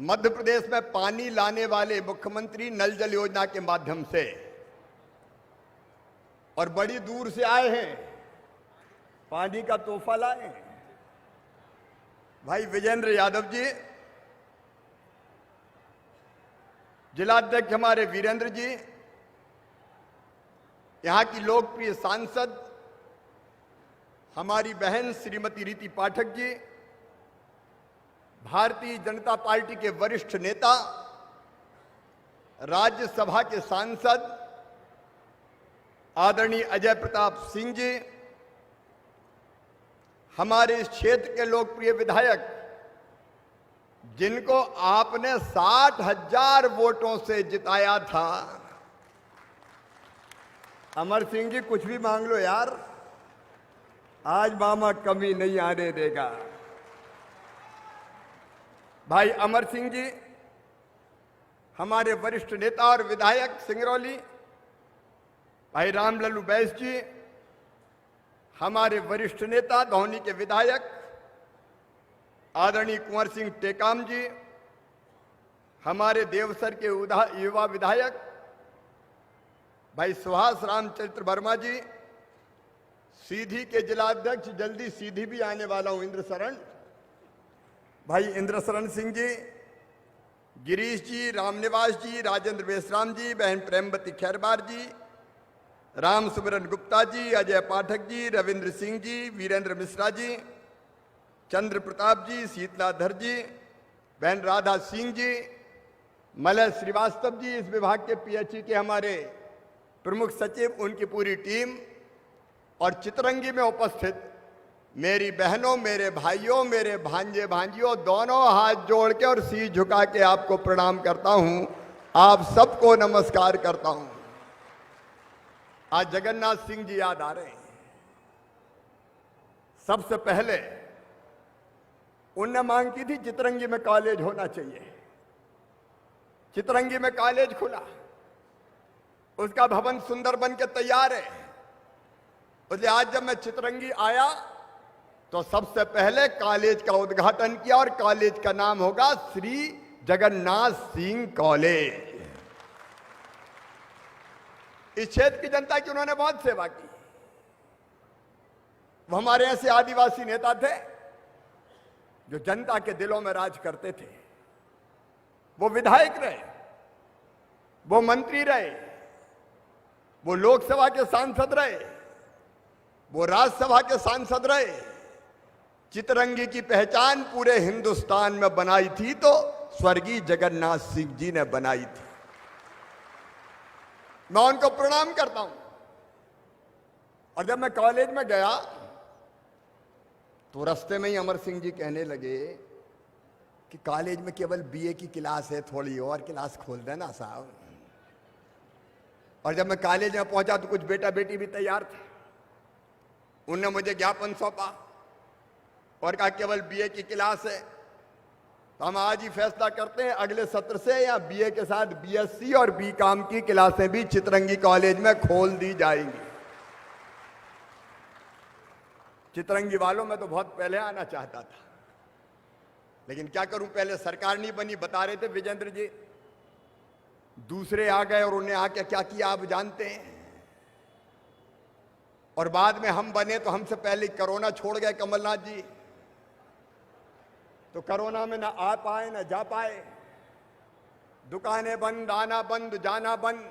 मध्य प्रदेश में पानी लाने वाले मुख्यमंत्री नल जल योजना के माध्यम से, और बड़ी दूर से आए हैं, पानी का तोहफा लाए हैं। भाई विजेंद्र यादव जी, जिलाध्यक्ष हमारे वीरेंद्र जी, यहां की लोकप्रिय सांसद हमारी बहन श्रीमती रीति पाठक जी, भारतीय जनता पार्टी के वरिष्ठ नेता, राज्यसभा के सांसद आदरणीय अजय प्रताप सिंह जी, हमारे इस क्षेत्र के लोकप्रिय विधायक जिनको आपने 60,000 वोटों से जिताया था, अमर सिंह जी, कुछ भी मांग लो यार, आज मामा कमी नहीं आने देगा। भाई अमर सिंह जी, हमारे वरिष्ठ नेता और विधायक सिंगरौली, भाई रामलल्लू बैस जी, हमारे वरिष्ठ नेता धौनी के विधायक आदरणीय कुंवर सिंह टेकाम जी, हमारे देवसर के युवा विधायक भाई सुभाष रामचंद्र वर्मा जी, सीधी के जिलाध्यक्ष, जल्दी सीधी भी आने वाला हूं, इंद्र शरण, भाई इंद्र शरण सिंह जी, गिरीश जी, रामनिवास जी, राजेंद्र बेसराम जी, बहन प्रेमवती खैरबार जी, राम सुमरन गुप्ता जी, अजय पाठक जी, रविंद्र सिंह जी, वीरेंद्र मिश्रा जी, चंद्र प्रताप जी, शीतलाधर जी, बहन राधा सिंह जी, मलय श्रीवास्तव जी, इस विभाग के पीएचई के हमारे प्रमुख सचिव, उनकी पूरी टीम, और चितरंगी में उपस्थित मेरी बहनों, मेरे भाइयों, मेरे भांजे भांजियों, दोनों हाथ जोड़ के और शीश झुका के आपको प्रणाम करता हूं, आप सबको नमस्कार करता हूं। आज जगन्नाथ सिंह जी याद आ रहे हैं। सबसे पहले उनने मांग की थी चितरंगी में कॉलेज होना चाहिए। चितरंगी में कॉलेज खुला, उसका भवन सुंदर बन के तैयार है। इसलिए आज जब मैं चितरंगी आया तो सबसे पहले कॉलेज का उद्घाटन किया, और कॉलेज का नाम होगा श्री जगन्नाथ सिंह कॉलेज। इस क्षेत्र की जनता की उन्होंने बहुत सेवा की। वो हमारे ऐसे आदिवासी नेता थे जो जनता के दिलों में राज करते थे। वो विधायक रहे, वो मंत्री रहे, वो लोकसभा के सांसद रहे, वो राज्यसभा के सांसद रहे। चितरंगी की पहचान पूरे हिंदुस्तान में बनाई थी तो स्वर्गीय जगन्नाथ सिंह जी ने बनाई थी। मैं उनको प्रणाम करता हूं। और जब मैं कॉलेज में गया तो रास्ते में ही अमर सिंह जी कहने लगे कि कॉलेज में केवल बीए की क्लास है, थोड़ी और क्लास खोल देना साहब। और जब मैं कॉलेज में पहुंचा तो कुछ बेटा बेटी भी तैयार थे। उनने मुझे ज्ञापन सौंपा और कहा केवल बीए की क्लास है, तो हम आज ही फैसला करते हैं अगले सत्र से या बीए के साथ बीएससी और बीकॉम की क्लासें भी चितरंगी कॉलेज में खोल दी जाएंगी। चितरंगी वालों में तो बहुत पहले आना चाहता था, लेकिन क्या करूं, पहले सरकार नहीं बनी, बता रहे थे विजेंद्र जी। दूसरे आ गए और उन्हें आके क्या किया आप जानते हैं। और बाद में हम बने तो हमसे पहले कोरोना छोड़ गए कमलनाथ जी। तो कोरोना में ना आ पाए ना जा पाए, दुकानें बंद, आना बंद, जाना बंद।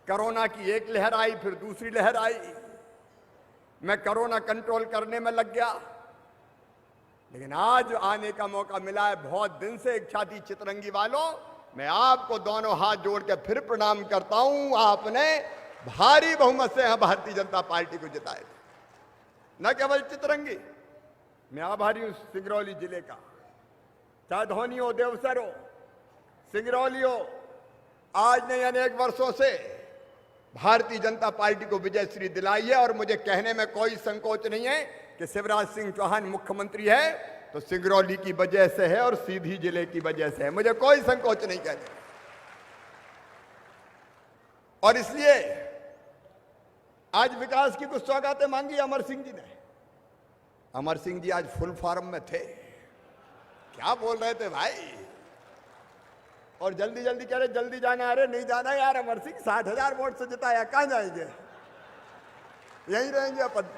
कोरोना की एक लहर आई, फिर दूसरी लहर आई। मैं कोरोना कंट्रोल करने में लग गया, लेकिन आज आने का मौका मिला है। बहुत दिन से इच्छा थी। चितरंगी वालों, मैं आपको दोनों हाथ जोड़ के फिर प्रणाम करता हूं। आपने भारी बहुमत से भारतीय जनता पार्टी को जिताए। न केवल चितरंगी, मैं आभारी हूं सिंगरौली जिले का, चाहे धौनी हो, देवसर हो, सिंगरौली हो। आज ने अनेक वर्षों से भारतीय जनता पार्टी को विजयश्री दिलाई है। और मुझे कहने में कोई संकोच नहीं है कि शिवराज सिंह चौहान मुख्यमंत्री है तो सिंगरौली की वजह से है और सीधी जिले की वजह से है। मुझे कोई संकोच नहीं कहने। और इसलिए आज विकास की कुछ सौगातें मांगी अमर सिंह जी ने। अमर सिंह जी आज फुल फॉर्म में थे। क्या बोल रहे थे भाई, और जल्दी जल्दी कह रहे जल्दी जाना, अरे नहीं जाना यार, अमर सिंह 60,000 वोट से जिताया, कहां जाएंगे, यहीं रहेंगे अपन।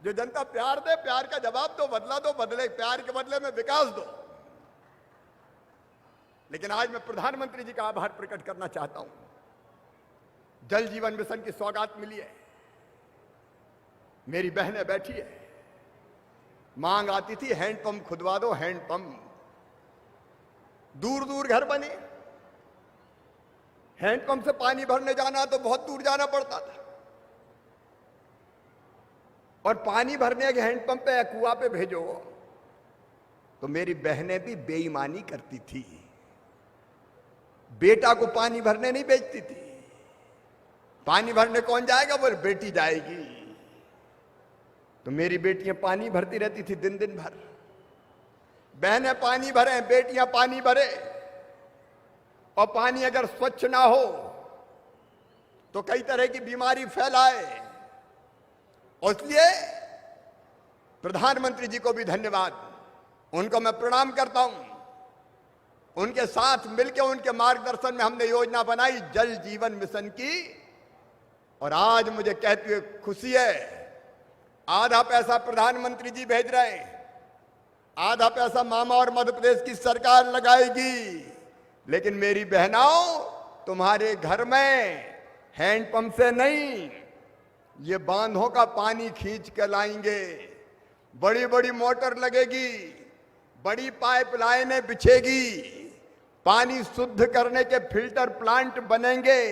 जो जनता प्यार दे, प्यार का जवाब दो, बदला दो, बदले, प्यार के बदले में विकास दो। लेकिन आज मैं प्रधानमंत्री जी का आभार प्रकट करना चाहता हूं। जल जीवन मिशन की सौगात मिली है, मेरी बहनें बैठी है, मांग आती थी हैंडपंप खुदवा दो, हैंडपंप, दूर दूर घर बने, हैंडपंप से पानी भरने जाना तो बहुत दूर जाना पड़ता था, और पानी भरने के हैंडपंप पे या कुआं पे भेजो तो मेरी बहनें भी बेईमानी करती थी, बेटा को पानी भरने नहीं भेजती थी। पानी भरने कौन जाएगा, बोले बेटी जाएगी। तो मेरी बेटियां पानी भरती रहती थी दिन दिन भर। बहनें पानी भरे, बेटियां पानी भरे, और पानी अगर स्वच्छ ना हो तो कई तरह की बीमारी फैलाए। और इसलिए प्रधानमंत्री जी को भी धन्यवाद, उनको मैं प्रणाम करता हूं। उनके साथ मिलकर, उनके मार्गदर्शन में हमने योजना बनाई जल जीवन मिशन की, और आज मुझे कहते हुए खुशी है, आधा पैसा प्रधानमंत्री जी भेज रहे हैं, आधा पैसा मामा और मध्य प्रदेश की सरकार लगाएगी। लेकिन मेरी बहनों, तुम्हारे घर में हैंडपंप से नहीं, ये बांधों का पानी खींच के लाएंगे, बड़ी बड़ी मोटर लगेगी, बड़ी पाइपलाइनें बिछेगी, पानी शुद्ध करने के फिल्टर प्लांट बनेंगे,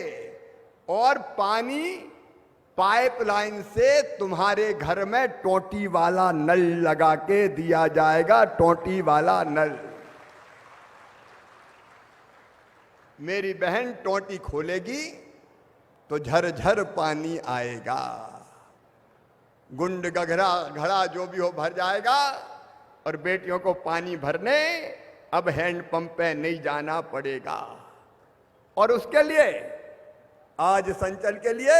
और पानी पाइपलाइन से तुम्हारे घर में टोटी वाला नल लगा के दिया जाएगा, टोटी वाला नल। मेरी बहन टोटी खोलेगी तो झरझर पानी आएगा, गुंड गघरा घड़ा जो भी हो भर जाएगा, और बेटियों को पानी भरने अब हैंडपंप पे नहीं जाना पड़ेगा। और उसके लिए आज संचल के लिए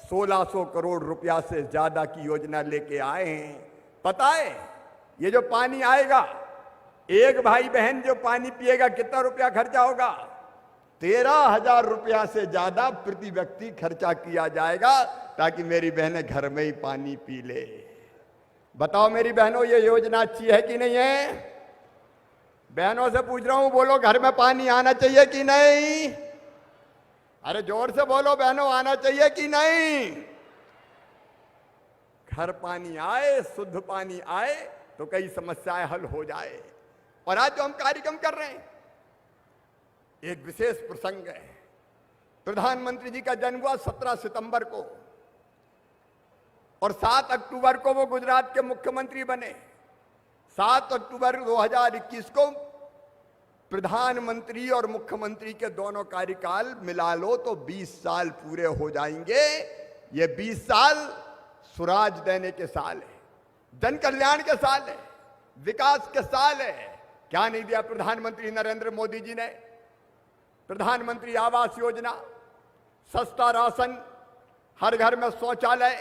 1600 करोड़ रुपया से ज्यादा की योजना लेके आए हैं। पता है ये जो पानी आएगा, एक भाई बहन जो पानी पिएगा कितना रुपया खर्चा होगा, 13,000 रुपया से ज्यादा प्रति व्यक्ति खर्चा किया जाएगा, ताकि मेरी बहनें घर में ही पानी पी ले। बताओ मेरी बहनों, ये योजना अच्छी है कि नहीं है? बहनों से पूछ रहा हूं, बोलो घर में पानी आना चाहिए कि नहीं? अरे जोर से बोलो बहनों, आना चाहिए कि नहीं? घर पानी आए, शुद्ध पानी आए तो कई समस्याएं हल हो जाए। और आज जो हम कार्यक्रम कर रहे हैं, एक विशेष प्रसंग है। प्रधानमंत्री जी का जन्म हुआ 17 सितंबर को, और 7 अक्टूबर को वो गुजरात के मुख्यमंत्री बने। 7 अक्टूबर 2021 को प्रधानमंत्री और मुख्यमंत्री के दोनों कार्यकाल मिला लो तो 20 साल पूरे हो जाएंगे। ये 20 साल स्वराज देने के साल है, जन कल्याण के साल है, विकास के साल है। क्या नहीं दिया प्रधानमंत्री नरेंद्र मोदी जी ने? प्रधानमंत्री आवास योजना, सस्ता राशन, हर घर में शौचालय,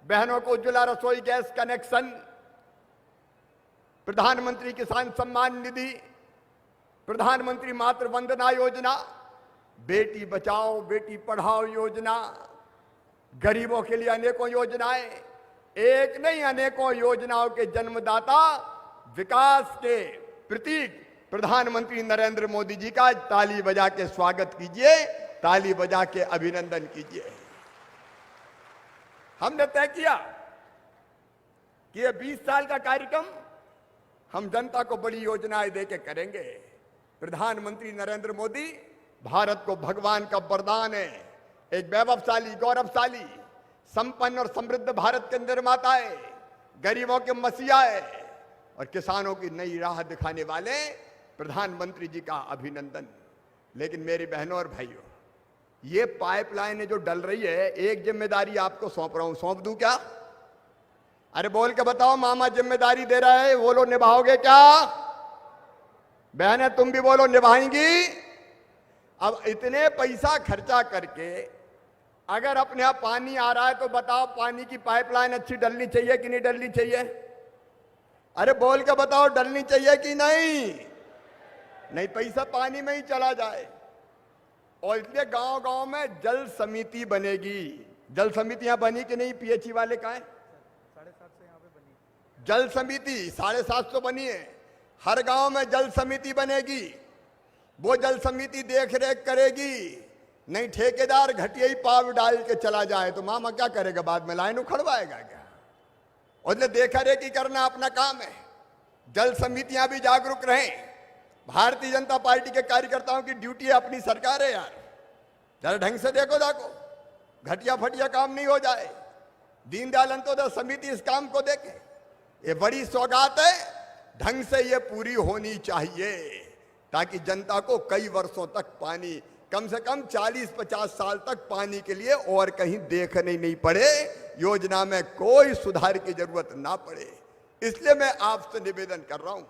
बहनों को उज्ज्वला रसोई गैस कनेक्शन, प्रधानमंत्री किसान सम्मान निधि, प्रधानमंत्री मातृ वंदना योजना, बेटी बचाओ बेटी पढ़ाओ योजना, गरीबों के लिए अनेकों योजनाएं, एक नहीं अनेकों योजनाओं के जन्मदाता, विकास के प्रतीक प्रधानमंत्री नरेंद्र मोदी जी का ताली बजा के स्वागत कीजिए, ताली बजा के अभिनंदन कीजिए। हमने तय किया कि ये 20 साल का कार्यक्रम हम जनता को बड़ी योजनाएं देके करेंगे। प्रधानमंत्री नरेंद्र मोदी भारत को भगवान का वरदान है, एक वैभवशाली, गौरवशाली, संपन्न और समृद्ध भारत के निर्माता है, गरीबों के मसीहा है, और किसानों की नई राह दिखाने वाले प्रधानमंत्री जी का अभिनंदन। लेकिन मेरी बहनों और भाइयों, ये पाइपलाइन जो डल रही है, एक जिम्मेदारी आपको सौंप रहा हूं, सौंप दूं क्या? अरे बोल के बताओ, मामा जिम्मेदारी दे रहा है, वो लोग निभाओगे क्या? बहनें तुम भी बोलो, निभाएंगी? अब इतने पैसा खर्चा करके अगर अपने यहां पानी आ रहा है तो बताओ, पानी की पाइपलाइन अच्छी डलनी चाहिए कि नहीं डलनी चाहिए? अरे बोल के बताओ, डलनी चाहिए कि नहीं? नहीं पैसा पानी में ही चला जाए। और इसलिए गांव गांव में जल समिति बनेगी। जल समिति यहां बनी कि नहीं? पीएचई वाले कहाँ है? 750 यहाँ पे बनी जल समिति 750 बनी है। हर गांव में जल समिति बनेगी। वो जल समिति देख रेख करेगी। नहीं ठेकेदार घटिया ही पाव डाल के चला जाए तो मामा क्या करेगा? बाद में लाइन उखड़वाएगा क्या? और देखा रेखी करना अपना काम है। जल समितियां भी जागरूक रहें। भारतीय जनता पार्टी के कार्यकर्ताओं की ड्यूटी है, अपनी सरकार है यार, जरा ढंग से देखो घटिया फटिया काम नहीं हो जाए। दीनदयाल अंत्योदय समिति इस काम को देखे। ये बड़ी सौगात है, ढंग से ये पूरी होनी चाहिए ताकि जनता को कई वर्षों तक पानी, कम से कम 40-50 साल तक पानी के लिए और कहीं देखने नहीं पड़े, योजना में कोई सुधार की जरूरत ना पड़े। इसलिए मैं आपसे निवेदन कर रहा हूं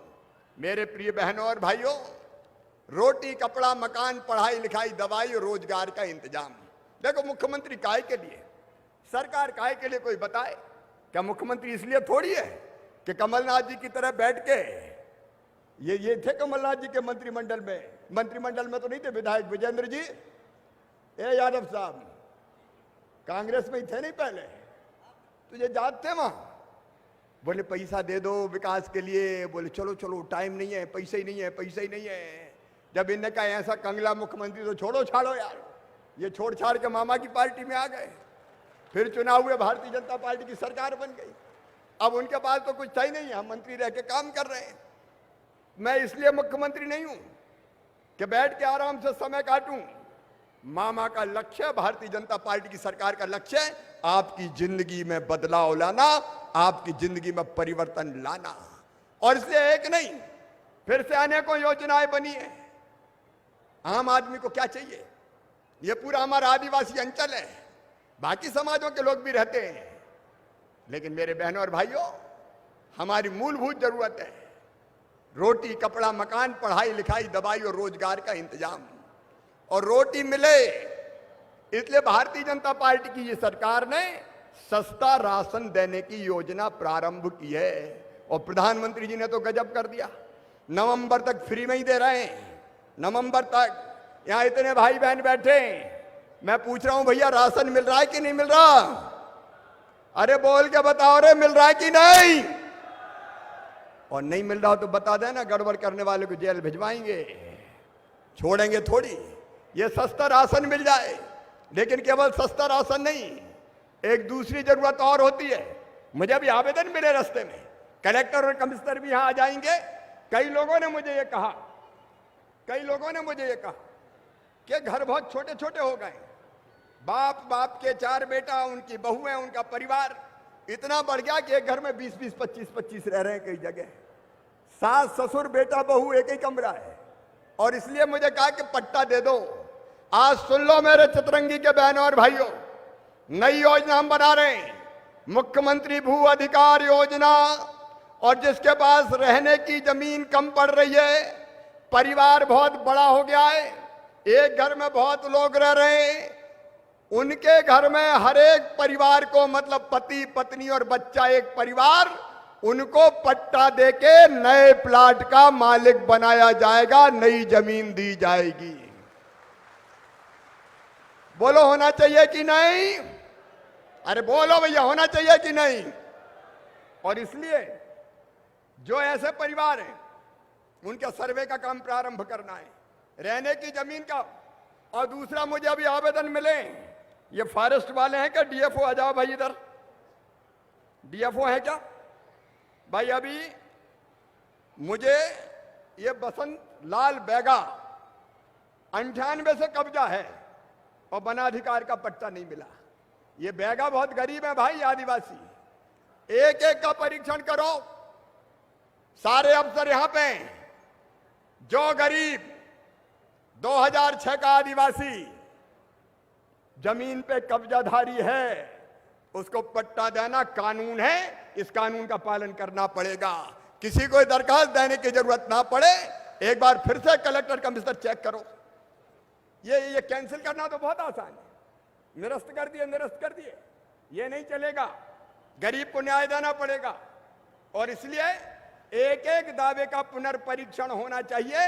मेरे प्रिय बहनों और भाइयों, रोटी कपड़ा मकान पढ़ाई लिखाई दवाई रोजगार का इंतजाम। देखो मुख्यमंत्री काहे के लिए, सरकार काहे के लिए कोई बताए? क्या मुख्यमंत्री इसलिए थोड़ी है कि कमलनाथ जी की तरह बैठ के ये थे कमलनाथ जी के मंत्रिमंडल में तो नहीं थे विधायक विजेंद्र जी, ए यादव साहब कांग्रेस में ही थे नहीं पहले, तुझे याद थे वहां? बोले पैसा दे दो विकास के लिए, बोले चलो चलो टाइम नहीं है, पैसे ही नहीं है। जब इनने कहा ऐसा कंगला मुख्यमंत्री तो छोड़ो छाड़ो यार, ये छोड़ छाड़ के मामा की पार्टी में आ गए। फिर चुनाव हुए, भारतीय जनता पार्टी की सरकार बन गई। अब उनके पास तो कुछ था ही नहीं, हम मंत्री रह के काम कर रहे हैं। मैं इसलिए मुख्यमंत्री नहीं हूं कि बैठ के आराम से समय काटूं। मामा का लक्ष्य, भारतीय जनता पार्टी की सरकार का लक्ष्य है आपकी जिंदगी में बदलाव लाना, आपकी जिंदगी में परिवर्तन लाना। और इसलिए एक नहीं फिर से अनेकों योजनाएं बनी है। आम आदमी को क्या चाहिए? ये पूरा हमारा आदिवासी अंचल है, बाकी समाजों के लोग भी रहते हैं, लेकिन मेरे बहनों और भाइयों हमारी मूलभूत जरूरत है रोटी कपड़ा मकान पढ़ाई लिखाई दवाई और रोजगार का इंतजाम। और रोटी मिले इसलिए भारतीय जनता पार्टी की ये सरकार ने सस्ता राशन देने की योजना प्रारंभ की है। और प्रधानमंत्री जी ने तो गजब कर दिया, नवंबर तक फ्री में ही दे रहे हैं। नवंबर तक यहां इतने भाई बहन बैठे, मैं पूछ रहा हूं भैया राशन मिल रहा है कि नहीं मिल रहा? अरे बोल के बताओ रे, मिल रहा है कि नहीं? और नहीं मिल रहा हो तो बता देना, गड़बड़ करने वाले को जेल भिजवाएंगे, छोड़ेंगे थोड़ी। ये सस्ता राशन मिल जाए, लेकिन केवल सस्ता राशन नहीं, एक दूसरी जरूरत और होती है। मुझे भी आवेदन मिले रास्ते में, कलेक्टर और कमिश्नर भी यहां आ जाएंगे। कई लोगों ने मुझे ये कहा कि घर बहुत छोटे छोटे हो गए, बाप के 4 बेटा, उनकी बहुएं, उनका परिवार इतना बढ़ गया कि एक घर में 20-20 25-25 रह रहे हैं कई जगह। सास ससुर बेटा बहू एक ही कमरा है। और इसलिए मुझे कहा कि पट्टा दे दो। आज सुन लो मेरे चितरंगी के बहनों और भाइयों, नई योजना हम बना रहे हैं, मुख्यमंत्री भू अधिकार योजना। और जिसके पास रहने की जमीन कम पड़ रही है, परिवार बहुत बड़ा हो गया है, एक घर में बहुत लोग रह रहे हैं, उनके घर में हर एक परिवार को, मतलब पति पत्नी और बच्चा एक परिवार, उनको पट्टा देके नए प्लाट का मालिक बनाया जाएगा, नई जमीन दी जाएगी। बोलो होना चाहिए कि नहीं? अरे बोलो भैया, होना चाहिए कि नहीं? और इसलिए जो ऐसे परिवार हैं उनका सर्वे का काम प्रारंभ करना है, रहने की जमीन का। और दूसरा, मुझे अभी आवेदन मिले, ये फॉरेस्ट वाले हैं क्या? डीएफओ आ जाओ भाई इधर, डीएफओ है क्या भाई? अभी मुझे ये बसंत लाल बैगा 98 से कब्जा है और वनाधिकार का पट्टा नहीं मिला। ये बैगा बहुत गरीब है भाई, आदिवासी। एक एक का परीक्षण करो, सारे अफसर यहां पे। जो गरीब 2006 का आदिवासी जमीन पे कब्जाधारी है, उसको पट्टा देना कानून है, इस कानून का पालन करना पड़ेगा। किसी को दरखास्त देने की जरूरत ना पड़े। एक बार फिर से कलेक्टर कमिश्नर चेक करो। ये कैंसिल करना तो बहुत आसान है, निरस्त कर दिए, ये नहीं चलेगा। गरीब को न्याय देना पड़ेगा। और इसलिए एक एक दावे का पुनर्परीक्षण होना चाहिए,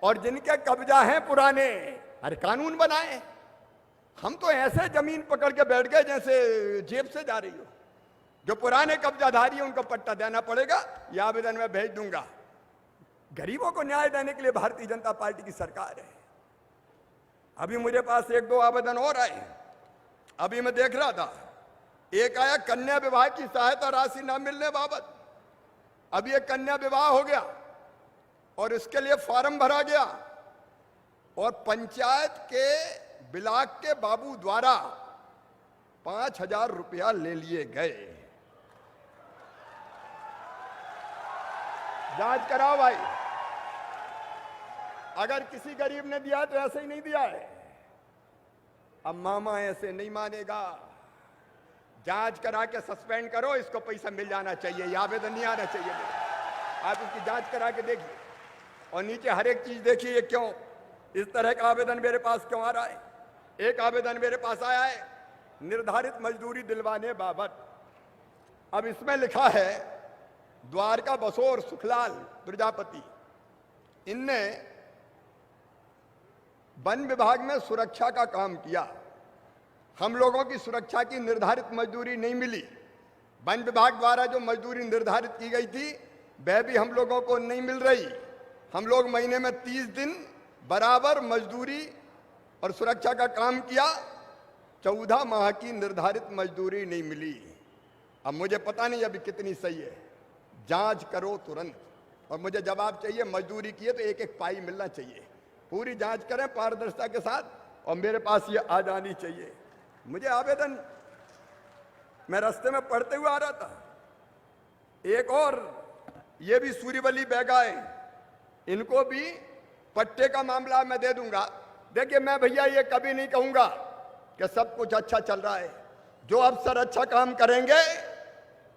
और जिनके कब्जा हैं पुराने, अरे कानून बनाए। हम तो ऐसे जमीन पकड़ के बैठ गए जैसे जेब से जा रही हो। जो पुराने कब्जाधारी हैं उनको पट्टा देना पड़ेगा, यह आवेदन मैं भेज दूंगा। गरीबों को न्याय देने के लिए भारतीय जनता पार्टी की सरकार है। अभी मुझे पास एक दो आवेदन और आए, अभी मैं देख रहा था। एक आया कन्या विवाह की सहायता राशि न मिलने बाबत। अभी एक कन्या विवाह हो गया और इसके लिए फॉर्म भरा गया और पंचायत के ब्लॉक के बाबू द्वारा 5,000 रुपया ले लिए गए। जांच कराओ भाई, अगर किसी गरीब ने दिया तो ऐसे ही नहीं दिया है। अब मामा ऐसे नहीं मानेगा, जांच करा के सस्पेंड करो, इसको पैसा मिल जाना चाहिए, ये आवेदन नहीं आना चाहिए। आप इसकी जांच करा के देखिए और नीचे हर एक चीज देखिए, ये क्यों इस तरह का आवेदन मेरे पास क्यों आ रहा है। एक आवेदन मेरे पास आया है निर्धारित मजदूरी दिलवाने बाबत। अब इसमें लिखा है द्वारका बसोर सुखलाल प्रजापति, इनने वन विभाग में सुरक्षा का काम किया। हम लोगों की सुरक्षा की निर्धारित मजदूरी नहीं मिली। वन विभाग द्वारा जो मजदूरी निर्धारित की गई थी वह भी हम लोगों को नहीं मिल रही। हम लोग महीने में 30 दिन बराबर मजदूरी और सुरक्षा का काम किया, 14 माह की निर्धारित मजदूरी नहीं मिली। अब मुझे पता नहीं अभी कितनी सही है, जांच करो तुरंत और मुझे जवाब चाहिए। मजदूरी की है तो एक एक पाई मिलना चाहिए। पूरी जांच करें पारदर्शिता के साथ और मेरे पास ये आ जानी चाहिए। मुझे आवेदन मैं रास्ते में पढ़ते हुए आ रहा था। एक और ये भी सूर्यवली बैगाए, इनको भी पट्टे का मामला मैं दे दूंगा। देखिए मैं भैया ये कभी नहीं कहूंगा कि सब कुछ अच्छा चल रहा है। जो अफसर अच्छा काम करेंगे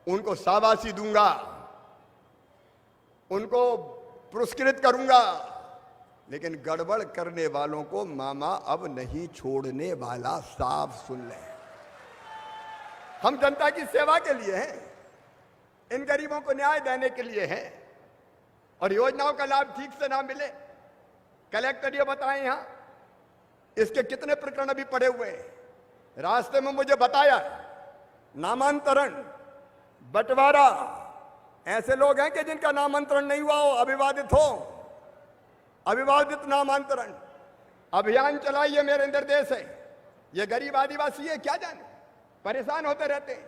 उनको शाबाशी दूंगा, उनको पुरस्कृत करूंगा, लेकिन गड़बड़ करने वालों को मामा अब नहीं छोड़ने वाला, साफ सुन लें। हम जनता की सेवा के लिए हैं, इन गरीबों को न्याय देने के लिए हैं। और योजनाओं का लाभ ठीक से ना मिले, कलेक्टर ये बताएं यहां इसके कितने प्रकरण अभी पड़े हुए हैं। रास्ते में मुझे बताया नामांतरण, बंटवारा, ऐसे लोग हैं कि जिनका नामांतरण नहीं हुआ हो, अविवादित हो, अविवादित नामांतरण। अभियान चलाइए, मेरे निर्देश है। ये गरीब आदिवासी है, क्या जाने, परेशान होते रहते हैं।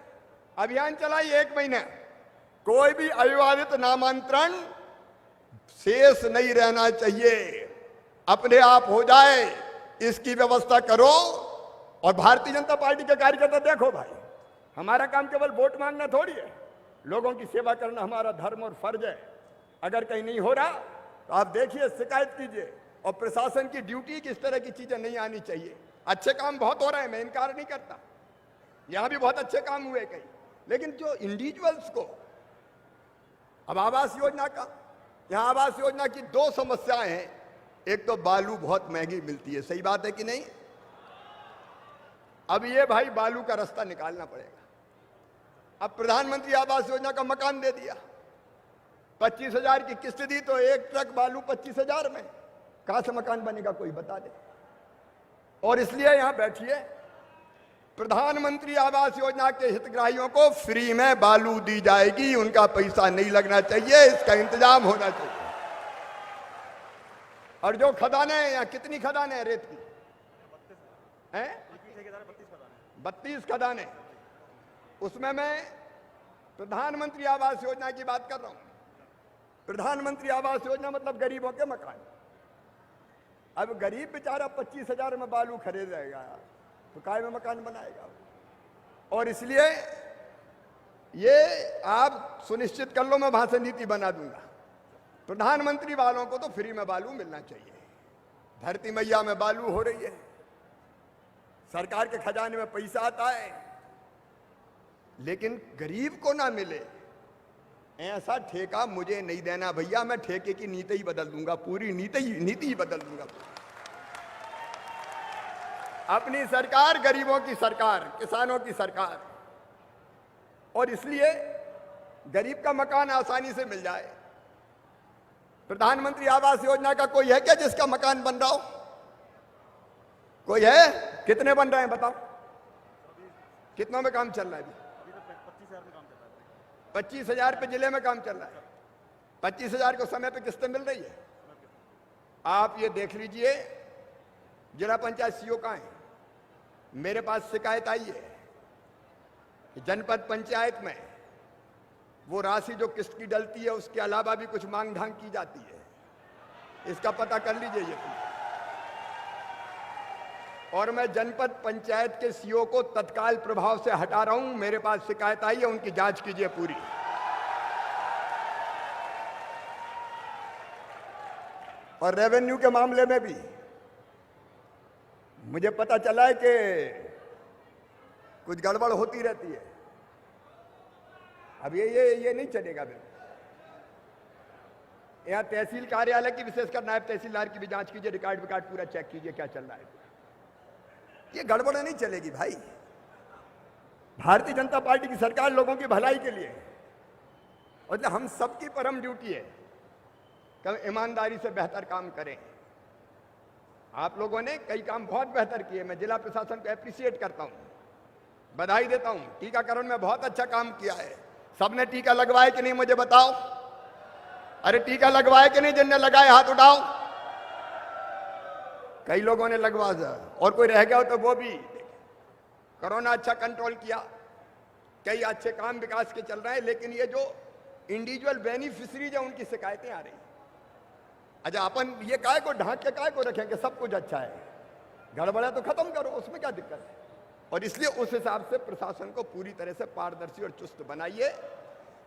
अभियान चलाइए 1 महीने, कोई भी अविवादित नामांतरण शेष नहीं रहना चाहिए, अपने आप हो जाए, इसकी व्यवस्था करो। और भारतीय जनता पार्टी के कार्यकर्ता देखो भाई, हमारा काम केवल वोट मांगना थोड़ी है, लोगों की सेवा करना हमारा धर्म और फर्ज है। अगर कहीं नहीं हो रहा तो आप देखिए, शिकायत कीजिए। और प्रशासन की ड्यूटी किस तरह की चीजें नहीं आनी चाहिए। अच्छे काम बहुत हो रहे हैं, मैं इनकार नहीं करता, यहां भी बहुत अच्छे काम हुए कई, लेकिन जो इंडिविजुअल्स को, अब आवास योजना का, यहां आवास योजना की 2 समस्याएं हैं। एक तो बालू बहुत महंगी मिलती है, सही बात है कि नहीं। अब ये भाई बालू का रास्ता निकालना पड़ेगा। अब प्रधानमंत्री आवास योजना का मकान दे दिया, 25,000 की किस्त दी तो एक ट्रक बालू 25,000 में, कहां से मकान बनेगा कोई बता दे। और इसलिए यहां बैठिए, प्रधानमंत्री आवास योजना के हितग्राहियों को फ्री में बालू दी जाएगी, उनका पैसा नहीं लगना चाहिए, इसका इंतजाम होना चाहिए। और जो खदानें हैं, यहाँ कितनी खदानें हैं रेत की? हैं 32 खदानें। उसमें मैं प्रधानमंत्री आवास योजना की बात कर रहा हूं। प्रधानमंत्री आवास योजना मतलब गरीबों के मकान। अब गरीब बेचारा 25,000 में बालू खरीदेगा तो काय में मकान बनाएगा। और इसलिए ये आप सुनिश्चित कर लो, मैं वहां से नीति बना दूंगा। प्रधानमंत्री वालों को तो फ्री में बालू मिलना चाहिए। धरती मैया में बालू हो रही है, सरकार के खजाने में पैसा आता है, लेकिन गरीब को ना मिले ऐसा ठेका मुझे नहीं देना भैया। मैं ठेके की नीति ही बदल दूंगा, पूरी नीति ही बदल दूंगा। अपनी सरकार गरीबों की सरकार, किसानों की सरकार। और इसलिए गरीब का मकान आसानी से मिल जाए। प्रधानमंत्री आवास योजना का कोई है क्या जिसका मकान बन रहा हो? कोई है? कितने बन रहे हैं बताओ? कितनों में काम चल रहा है अभी? 25,000 पे जिले में काम चल रहा है। 25,000 को समय पे किस्तें मिल रही है? आप ये देख लीजिए, जिला पंचायत सीओ कहाँ है? मेरे पास शिकायत आई है कि जनपद पंचायत में वो राशि जो किस्त की डलती है उसके अलावा भी कुछ मांग ढांग की जाती है। इसका पता कर लीजिए ये। और मैं जनपद पंचायत के सीओ को तत्काल प्रभाव से हटा रहा हूं। मेरे पास शिकायत आई है, उनकी जांच कीजिए पूरी। और रेवेन्यू के मामले में भी मुझे पता चला है कि कुछ गड़बड़ होती रहती है। अब ये नहीं चलेगा बिल्कुल। यहाँ तहसील कार्यालय की, विशेषकर नायब तहसीलदार की भी जांच कीजिए, रिकॉर्ड विकार्ड पूरा चेक कीजिए क्या चल रहा है। ये गड़बड़ नहीं चलेगी भाई। भारतीय जनता पार्टी की सरकार लोगों की भलाई के लिए, और हम सबकी परम ड्यूटी है कि हम ईमानदारी से बेहतर काम करें। आप लोगों ने कई काम बहुत बेहतर किए, मैं जिला प्रशासन को एप्रिशिएट करता हूं, बधाई देता हूं। टीकाकरण में बहुत अच्छा काम किया है। सबने टीका लगवाए कि नहीं मुझे बताओ? अरे टीका लगवाए कि नहीं? जिनने लगाए हाथ उठाओ। कई लोगों ने लगवा दिया, और कोई रह गया हो तो वो भी। कोरोना अच्छा कंट्रोल किया, कई अच्छे काम विकास के चल रहे हैं, लेकिन ये जो इंडिविजुअल बेनिफिशरीज है उनकी शिकायतें आ रही। अच्छा, अपन ये काय को ढांक के काय को रखेंगे? सब कुछ अच्छा है, गड़बड़ है तो खत्म करो, उसमें क्या दिक्कत है? और इसलिए उस हिसाब से प्रशासन को पूरी तरह से पारदर्शी और चुस्त बनाइए।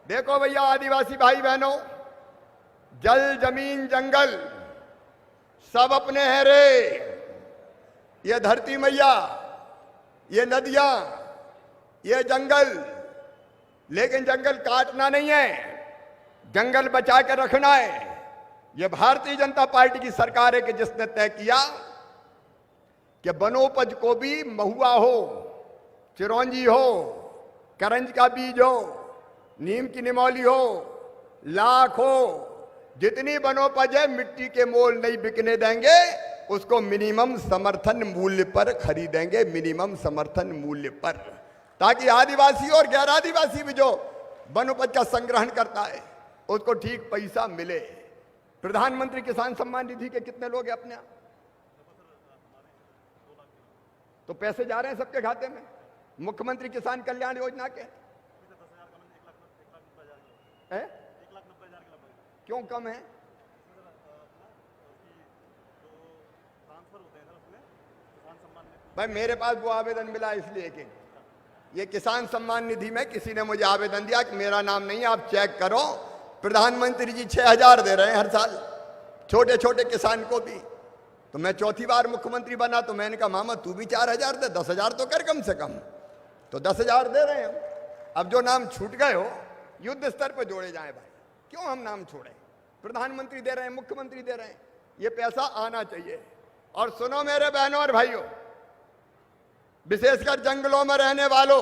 देखो भैया, आदिवासी भाई बहनों, जल जमीन जंगल सब अपने हैं रे। ये धरती मैया, ये नदियां, ये जंगल, लेकिन जंगल काटना नहीं है, जंगल बचा के रखना है। ये भारतीय जनता पार्टी की सरकार है कि जिसने तय किया कि वनोपज को भी महुआ हो, चिरौंजी हो, करंज का बीज हो, नीम की निमौली हो, लाख हो, जितनी वनोपज है मिट्टी के मोल नहीं बिकने देंगे, उसको मिनिमम समर्थन मूल्य पर खरीदेंगे, मिनिमम समर्थन मूल्य पर, ताकि आदिवासी और गैर आदिवासी भी जो वनोपज का संग्रहण करता है उसको ठीक पैसा मिले। प्रधानमंत्री किसान सम्मान निधि के कितने लोग हैं अपने यहाँ? तो पैसे जा रहे हैं सबके खाते में। मुख्यमंत्री किसान कल्याण योजना के है? क्यों कम है? भाई मेरे पास वो आवेदन मिला इसलिए कि ये किसान सम्मान निधि में किसी ने मुझे आवेदन दिया कि मेरा नाम नहीं है, आप चेक करो। प्रधानमंत्री जी 6,000 दे रहे हैं हर साल छोटे छोटे किसान को भी। तो मैं चौथी बार मुख्यमंत्री बना तो मैंने कहा मामा तू भी 4,000 दे, 10,000 तो कर कम से कम। तो 10,000 दे रहे हैं। अब जो नाम छूट गए हो युद्ध स्तर पर जोड़े जाए भाई, क्यों हम नाम छोड़े? प्रधानमंत्री दे रहे हैं, मुख्यमंत्री दे रहे हैं, ये पैसा आना चाहिए। और सुनो मेरे बहनों और भाइयों, विशेषकर जंगलों में रहने वालों,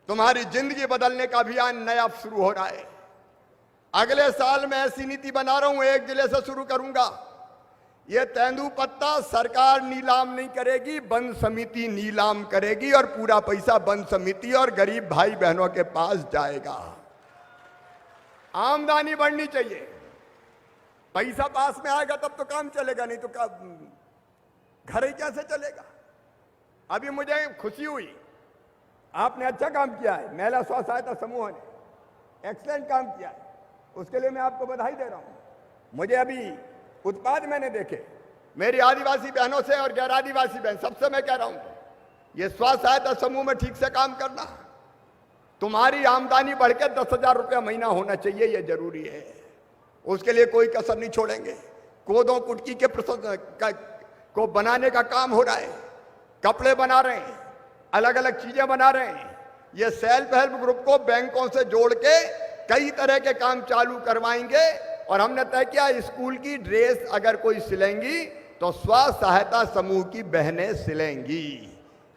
तुम्हारी जिंदगी बदलने का अभियान नया शुरू हो रहा है। अगले साल मैं ऐसी नीति बना रहा हूं, एक जिले से शुरू करूंगा। ये तेंदुपत्ता सरकार नीलाम नहीं करेगी, वन समिति नीलाम करेगी और पूरा पैसा वन समिति और गरीब भाई बहनों के पास जाएगा। आमदनी बढ़नी चाहिए, पैसा पास में आएगा तब तो काम चलेगा, नहीं तो घर ही कैसे चलेगा? अभी मुझे खुशी हुई, आपने अच्छा काम किया है, महिला स्व सहायता समूह ने एक्सीलेंट काम किया है, उसके लिए मैं आपको बधाई दे रहा हूं। मुझे अभी उत्पाद मैंने देखे मेरी आदिवासी बहनों से और गैर आदिवासी बहन सबसे मैं कह रहा हूं, ये स्व सहायता समूह में ठीक से काम करना। तुम्हारी आमदनी बढ़ के 10,000 रुपया महीना होना चाहिए, ये जरूरी है। उसके लिए कोई कसर नहीं छोड़ेंगे। कोदों कुटकी के को बनाने का काम हो रहा है, कपड़े बना रहे हैं, अलग अलग चीजें बना रहे हैं। ये सेल्फ हेल्प ग्रुप को बैंकों से जोड़ के कई तरह के काम चालू करवाएंगे। और हमने तय किया स्कूल की ड्रेस अगर कोई सिलेंगी तो स्व सहायता समूह की बहनें सिलेंगी।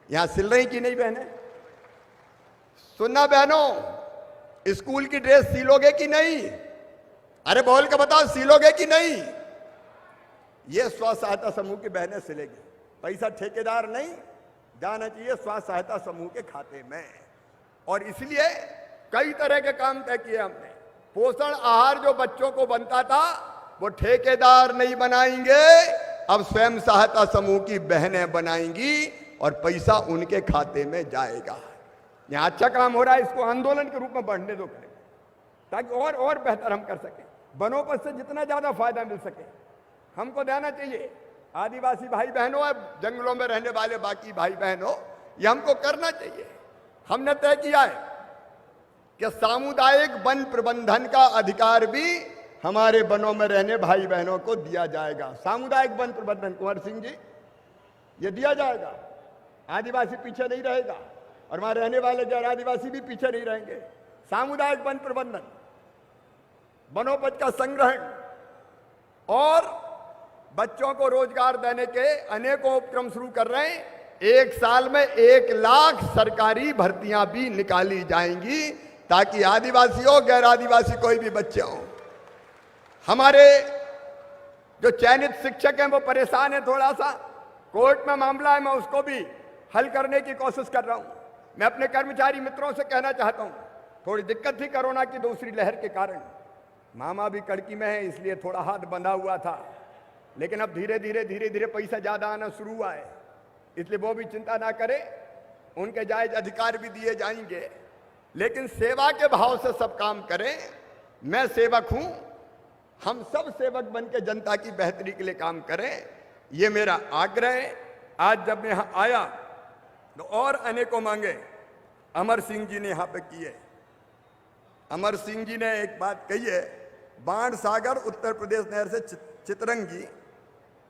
यहां सिल रही कि नहीं बहनें? सुनना बहनों, स्कूल की ड्रेस सिलोगे कि नहीं? अरे बोल के बताओ, सिलोगे कि नहीं? ये स्व सहायता समूह की बहनें सिलेगी। पैसा ठेकेदार नहीं जाना चाहिए, स्व सहायता समूह के खाते में। और इसलिए कई तरह के काम तय किए हमने। पोषण आहार जो बच्चों को बनता था वो ठेकेदार नहीं बनाएंगे, अब स्वयं सहायता समूह की बहनें बनाएंगी और पैसा उनके खाते में जाएगा। यहां अच्छा काम हो रहा है, इसको आंदोलन के रूप में बढ़ने दो करें, ताकि और बेहतर हम कर सकें, वनोपज से जितना ज्यादा फायदा मिल सके हमको देना चाहिए। आदिवासी भाई बहनों, जंगलों में रहने वाले बाकी भाई बहनों, ये हमको करना चाहिए। हमने तय किया है कि सामुदायिक वन प्रबंधन का अधिकार भी हमारे वनों में रहने भाई बहनों को दिया जाएगा। सामुदायिक वन प्रबंधन, कुंवर सिंह जी, ये दिया जाएगा। आदिवासी पीछे नहीं रहेगा और वहां रहने वाले गैर आदिवासी भी पीछे नहीं रहेंगे। सामुदायिक वन प्रबंधन, वनोपज का संग्रहण और बच्चों को रोजगार देने के अनेकों उपक्रम शुरू कर रहे हैं। एक साल में 1 लाख सरकारी भर्तियां भी निकाली जाएंगी, ताकि आदिवासी हो गैर आदिवासी कोई भी बच्चे हो। हमारे जो चयनित शिक्षक हैं वो परेशान है, थोड़ा सा कोर्ट में मामला है, मैं उसको भी हल करने की कोशिश कर रहा हूं। मैं अपने कर्मचारी मित्रों से कहना चाहता हूं, थोड़ी दिक्कत थी कोरोना की दूसरी लहर के कारण, मामा भी कड़की में है इसलिए थोड़ा हाथ बंधा हुआ था, लेकिन अब धीरे धीरे पैसा ज्यादा आना शुरू हुआ है, इसलिए वो भी चिंता ना करें, उनके जायज अधिकार भी दिए जाएंगे। लेकिन सेवा के भाव से सब काम करें। मैं सेवक हूं, हम सब सेवक बन के जनता की बेहतरी के लिए काम करें, ये मेरा आग्रह है। आज जब मैं यहां आया तो और अनेकों मांगे अमर सिंह जी ने यहां पे की है। अमर सिंह जी ने एक बात कही है, बाण सागर उत्तर प्रदेश नहर से चितरंगी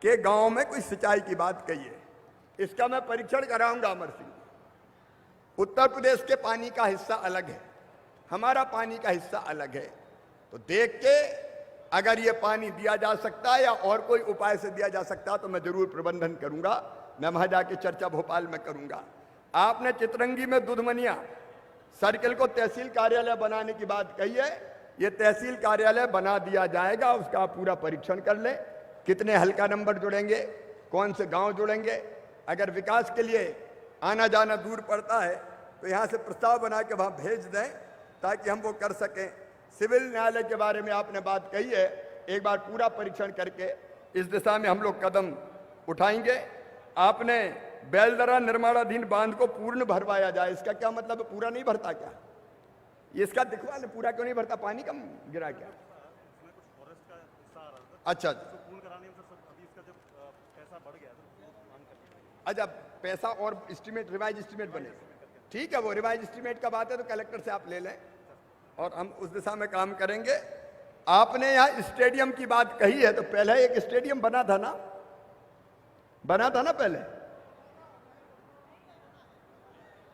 के गांव में कोई सिंचाई की बात कही है। इसका मैं परीक्षण कराऊंगा अमर सिंह। उत्तर प्रदेश के पानी का हिस्सा अलग है, हमारा पानी का हिस्सा अलग है, तो देख के अगर ये पानी दिया जा सकता है या और कोई उपाय से दिया जा सकता है तो मैं जरूर प्रबंधन करूंगा। मैं वहां जाके चर्चा भोपाल में करूंगा। आपने चितरंगी में दुधमनिया सर्किल को तहसील कार्यालय बनाने की बात कही है, ये तहसील कार्यालय बना दिया जाएगा, उसका आप पूरा परीक्षण कर ले, कितने हल्का नंबर जुड़ेंगे, कौन से गांव जुड़ेंगे। अगर विकास के लिए आना जाना दूर पड़ता है तो यहाँ से प्रस्ताव बना के वहाँ भेज दें ताकि हम वो कर सकें। सिविल न्यायालय के बारे में आपने बात कही है, एक बार पूरा परीक्षण करके इस दिशा में हम लोग कदम उठाएंगे। आपने बेलदरा निर्माणाधीन बांध को पूर्ण भरवाया जाए, इसका क्या मतलब है? पूरा नहीं भरता क्या? इसका दिखवा ले, पूरा क्यों नहीं भरता? पानी कम गिरा क्या? अच्छा अच्छा, पैसा और एस्टीमेट, रिवाइज एस्टीमेट बने, ठीक है, वो रिवाइज एस्टीमेट का बात है तो कलेक्टर से आप ले लें और हम उस दिशा में काम करेंगे। आपने यहाँ स्टेडियम की बात कही है, तो पहले एक स्टेडियम बना था ना, बना था ना पहले?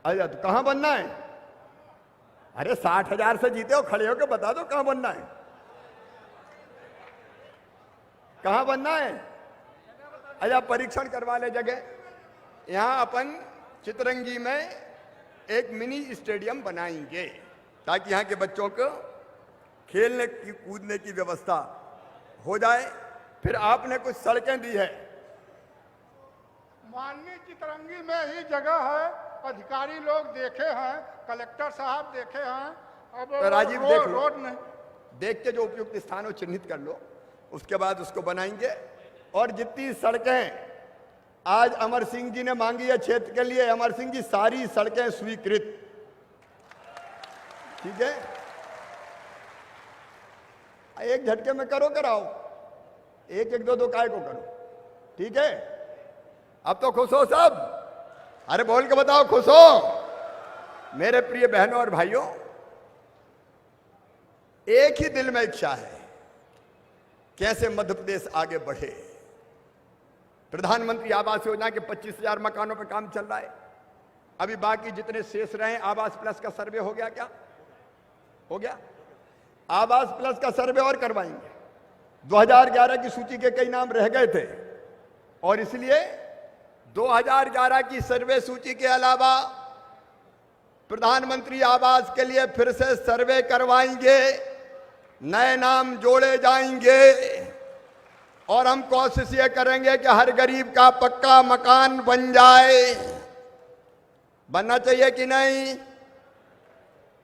अच्छा, तो कहां बनना है? अरे 60,000 से जीते हो, खड़े हो के बता दो कहां बनना है, कहां बनना है? अच्छा, परीक्षण करवा ले जगह। यहां अपन चितरंगी में एक मिनी स्टेडियम बनाएंगे ताकि यहां के बच्चों को खेलने की कूदने की व्यवस्था हो जाए। फिर आपने कुछ सड़कें दी है, माननीय चितरंगी में ही जगह है, अधिकारी लोग देखे हैं, कलेक्टर साहब देखे हैं। अब तो राजीव देख लो, रोड नहीं, देख के जो उपयुक्त स्थान हो चिन्हित कर लो, उसके बाद उसको बनाएंगे। और जितनी सड़कें आज अमर सिंह जी ने मांगी है क्षेत्र के लिए, अमर सिंह जी सारी सड़कें स्वीकृत, ठीक है, एक झटके में करो, कराओ, एक एक दो काय को करो, ठीक है। अब तो खुश हो सब? अरे बोल के बताओ, खुश हो? मेरे प्रिय बहनों और भाइयों, एक ही दिल में इच्छा है, कैसे मध्य प्रदेश आगे बढ़े। प्रधानमंत्री आवास योजना के 25,000 मकानों पर काम चल रहा है। अभी बाकी जितने शेष रहे, आवास प्लस का सर्वे हो गया क्या? हो गया। आवास प्लस का सर्वे और करवाएंगे। 2011 की सूची के कई नाम रह गए थे और इसलिए 2011 की सर्वे सूची के अलावा प्रधानमंत्री आवास के लिए फिर से सर्वे करवाएंगे। नए नाम जोड़े जाएंगे और हम कोशिश ये करेंगे कि हर गरीब का पक्का मकान बन जाए। बनना चाहिए कि नहीं?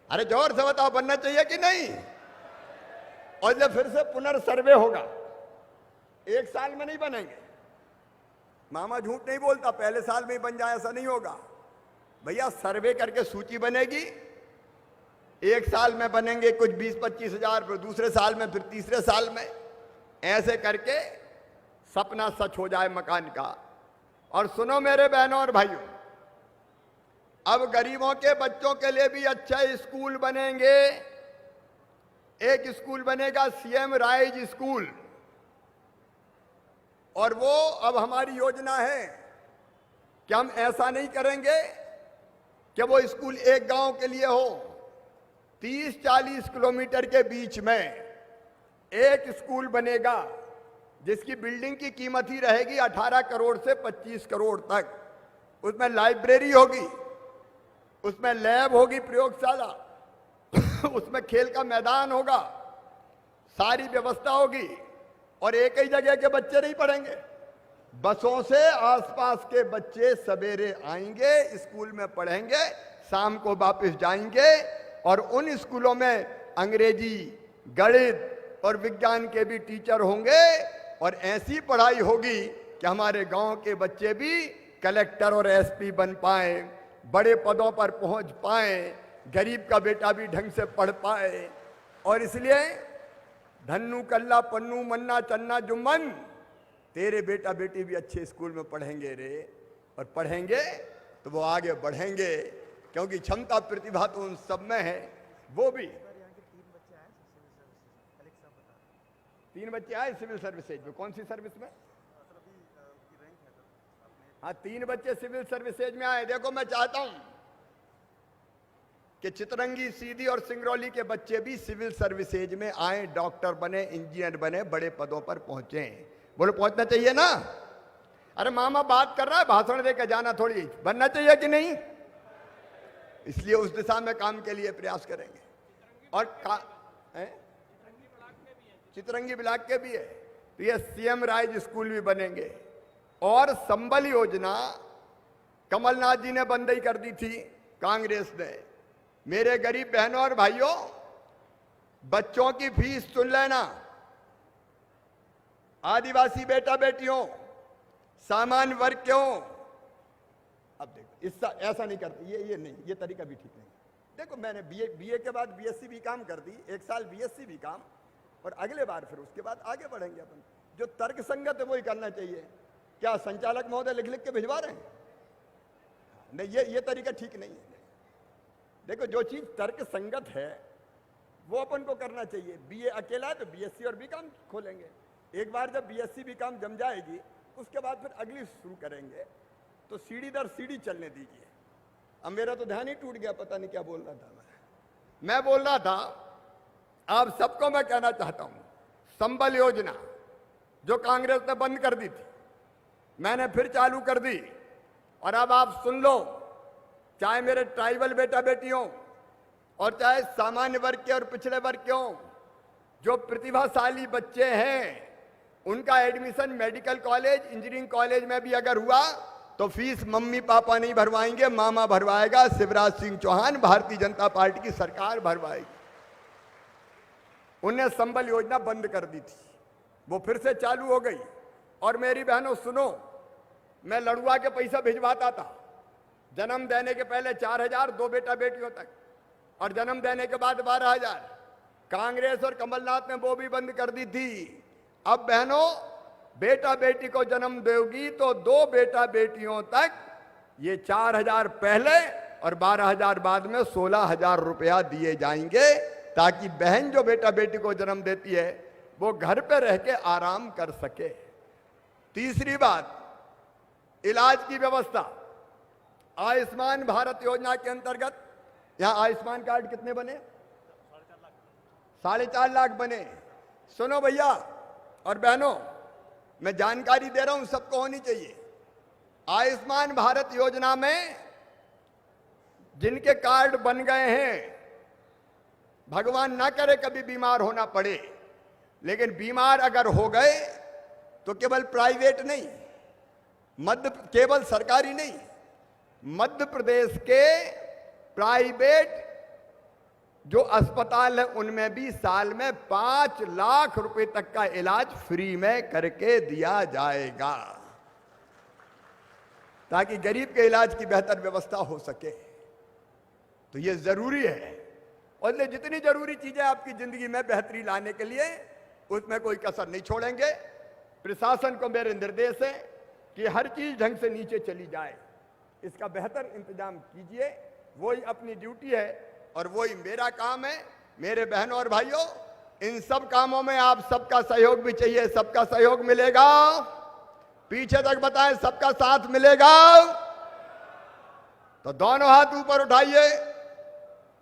अरे जोर से बताओ, बनना चाहिए कि नहीं? और जब फिर से पुनर्सर्वे होगा, एक साल में नहीं बनेंगे। मामा झूठ नहीं बोलता, पहले साल में ही बन जाए ऐसा नहीं होगा भैया। सर्वे करके सूची बनेगी, एक साल में बनेंगे कुछ 20-25 हजार, फिर दूसरे साल में, फिर तीसरे साल में, ऐसे करके सपना सच हो जाए मकान का। और सुनो मेरे बहनों और भाइयों, अब गरीबों के बच्चों के लिए भी अच्छे स्कूल बनेंगे। एक स्कूल बनेगा सीएम राइज स्कूल, और वो अब हमारी योजना है कि हम ऐसा नहीं करेंगे कि वो स्कूल एक गांव के लिए हो। 30-40 किलोमीटर के बीच में एक स्कूल बनेगा जिसकी बिल्डिंग की कीमत ही रहेगी 18 करोड़ से 25 करोड़ तक। उसमें लाइब्रेरी होगी, उसमें लैब होगी, प्रयोगशाला, उसमें खेल का मैदान होगा, सारी व्यवस्था होगी। और एक ही जगह के बच्चे नहीं पढ़ेंगे, बसों से आसपास के बच्चे सवेरे आएंगे, स्कूल में पढ़ेंगे, शाम को वापस जाएंगे। और उन स्कूलों में अंग्रेजी, गणित और विज्ञान के भी टीचर होंगे। और ऐसी पढ़ाई होगी कि हमारे गांव के बच्चे भी कलेक्टर और एसपी बन पाए, बड़े पदों पर पहुंच पाए, गरीब का बेटा भी ढंग से पढ़ पाए। और इसलिए धन्नू कल्ला पन्नू मन्ना चन्ना जुम्मन, तेरे बेटा बेटी भी अच्छे स्कूल में पढ़ेंगे रे। और पढ़ेंगे तो वो आगे बढ़ेंगे, क्योंकि क्षमता प्रतिभा तो उन सब में है। वो भी 3 बच्चे आए सिविल सर्विसेज में। कौन सी सर्विस में? हाँ, 3 बच्चे सिविल सर्विसेज में आए। देखो, मैं चाहता हूं कि चितरंगी, सीधी और सिंगरौली के बच्चे भी सिविल सर्विसेज में आए, डॉक्टर बने, इंजीनियर बने, बड़े पदों पर पहुंचे। बोलो, पहुंचना चाहिए ना? अरे मामा बात कर रहा है, भाषण देकर जाना थोड़ी। बनना चाहिए कि नहीं? इसलिए उस दिशा में काम के लिए प्रयास करेंगे। और चितरंगी ब्लॉक के भी है, तो ये सीएम राइज स्कूल भी बनेंगे। और संबल योजना कमलनाथ जी ने बंद ही कर दी थी, कांग्रेस ने। मेरे गरीब बहनों और भाइयों, बच्चों की फीस सुन लेना। आदिवासी बेटा बेटियों, सामान्य वर्ग क्यों? अब देखो, इसका ऐसा नहीं करते, ये नहीं, ये तरीका भी ठीक नहीं। देखो, मैंने बीए के बाद बीएससी भी काम कर दी, 1 साल बीएससी भी काम, और अगले बार फिर उसके बाद आगे बढ़ेंगे अपन। जो तर्क संगत है वही करना चाहिए। क्या संचालक महोदय लिख लिख के भिजवा रहे हैं? नहीं, ये तरीका ठीक नहीं है। देखो, जो चीज तर्क संगत है वो अपन को करना चाहिए। बीए अकेला है तो बीएससी और बीकॉम खोलेंगे। एक बार जब बीएससी बीकॉम जम जाएगी, उसके बाद फिर अगली शुरू करेंगे। तो सीढ़ी दर सीढ़ी चलने दीजिए। अब मेरा तो ध्यान ही टूट गया, पता नहीं क्या बोल रहा था मैं बोल रहा था, आप सबको मैं कहना चाहता हूं, संबल योजना जो कांग्रेस ने बंद कर दी थी, मैंने फिर चालू कर दी। और अब आप सुन लो, चाहे मेरे ट्राइबल बेटा बेटियों और चाहे सामान्य वर्ग के और पिछड़े वर्ग के हों, जो प्रतिभाशाली बच्चे हैं, उनका admission medical college, engineering college में भी अगर हुआ तो फीस मम्मी पापा नहीं भरवाएंगे, मामा भरवाएगा। शिवराज सिंह चौहान, भारतीय जनता पार्टी की सरकार भरवाएगी। उन्हें संबल योजना बंद कर दी थी, वो फिर से चालू हो गई। और मेरी बहनों सुनो, मैं लड़ुआ के पैसा भिजवाता था। जन्म देने के पहले 4,000 2 बेटा बेटियों तक, और जन्म देने के बाद 12,000। कांग्रेस और कमलनाथ ने वो भी बंद कर दी थी। अब बहनों, बेटा बेटी को जन्म दोगी तो 2 बेटा बेटियों तक ये 4,000 पहले और 12,000 बाद में 16,000 रुपया दिए जाएंगे, ताकि बहन जो बेटा बेटी को जन्म देती है वो घर पे रह के आराम कर सके। तीसरी बात, इलाज की व्यवस्था। आयुष्मान भारत योजना के अंतर्गत यहां आयुष्मान कार्ड कितने बने? 4.5 लाख बने। सुनो भैया और बहनों, मैं जानकारी दे रहा हूं, सबको होनी चाहिए। आयुष्मान भारत योजना में जिनके कार्ड बन गए हैं भगवान ना करे कभी बीमार होना पड़े, लेकिन बीमार अगर हो गए तो केवल प्राइवेट नहीं, केवल सरकारी नहीं, मध्य प्रदेश के प्राइवेट जो अस्पताल है उनमें भी साल में 5 लाख रुपए तक का इलाज फ्री में करके दिया जाएगा, ताकि गरीब के इलाज की बेहतर व्यवस्था हो सके। तो ये जरूरी है, और इसलिए जितनी जरूरी चीजें आपकी जिंदगी में बेहतरी लाने के लिए, उसमें कोई कसर नहीं छोड़ेंगे। प्रशासन को मेरे निर्देश है कि हर चीज ढंग से नीचे चली जाए, इसका बेहतर इंतजाम कीजिए। वही अपनी ड्यूटी है और वही मेरा काम है। मेरे बहनों और भाइयों, इन सब कामों में आप सबका सहयोग भी चाहिए। सबका सहयोग मिलेगा? पीछे तक बताएं, सबका साथ मिलेगा? तो दोनों हाथ ऊपर उठाइए।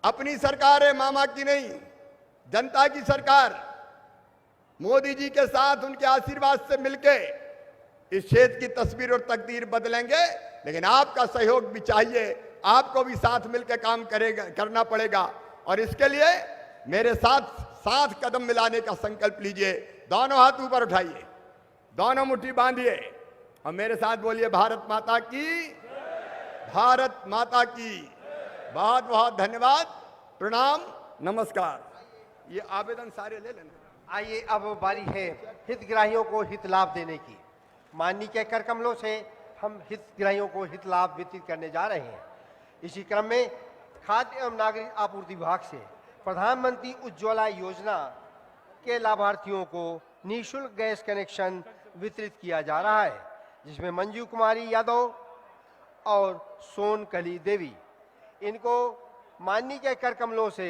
अपनी सरकार है, मामा की नहीं, जनता की सरकार। मोदी जी के साथ उनके आशीर्वाद से मिलके इस क्षेत्र की तस्वीर और तकदीर बदलेंगे, लेकिन आपका सहयोग भी चाहिए। आपको भी साथ मिलकर काम करना पड़ेगा, और इसके लिए मेरे साथ कदम मिलाने का संकल्प लीजिए। दोनों हाथ ऊपर उठाइए, दोनों मुट्ठी बांधिए और मेरे साथ बोलिए, भारत माता की, भारत माता की। बहुत बहुत धन्यवाद, प्रणाम, नमस्कार। ये आवेदन सारे ले लेना। आइए, अब बारी है हितग्राहियों को हित लाभ देने की। माननीय के कर कमलों से हम हितग्राहियों को हित लाभ वितरित करने जा रहे हैं। इसी क्रम में खाद्य एवं नागरिक आपूर्ति विभाग से प्रधानमंत्री उज्ज्वला योजना के लाभार्थियों को निःशुल्क गैस कनेक्शन वितरित किया जा रहा है, जिसमें मंजू कुमारी यादव और सोनकली देवी, इनको माननीय के कर कमलों से